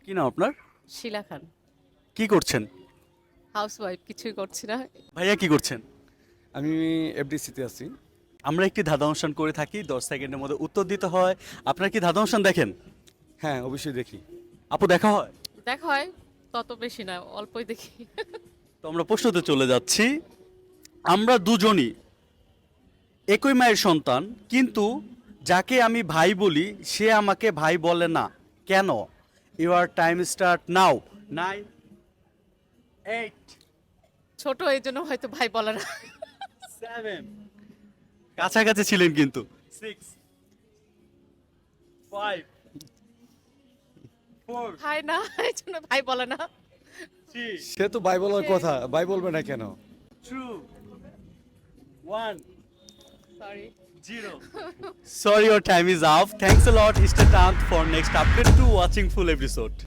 কি নাম আপনার? শিলা খান। কি করছেন? হাউসওয়াইফ, কিছুই করছি না। ভাইয়া কি করছেন? আমি এফডিসিতে আছি। আমরা একটি ধাঁধা অনুষ্ঠান করে থাকি, 10 সেকেন্ডের মধ্যে উত্তর দিতে হয়। আপনারা কি ধাঁধা অনুষ্ঠান দেখেন? হ্যাঁ, অবশ্যই দেখি। আপু দেখা হয়? দেখা হয়, তত বেশি না, অল্পই দেখি। তো আমরা প্রশ্নতে চলে যাচ্ছি। আমরা দুজনই একই মায়ের সন্তান, কিন্তু যাকে আমি ভাই বলি সে আমাকে ভাই বলে না, কেন? Your time start now. 9, 8, ছোট, এই জন্য হয়তো ভাই বলে না। 7, কাছাকাছি ছিলেন কিন্তু। 6, 5, 4, ভাই না, এই জন্য ভাই বলে না। 3, সে তো ভাই বলার কথা, ভাই বলবে না কেন? 2, 1, sorry. 0. Sorry, your time is off. Thanks a lot. Stay tuned for next update to watching full episode.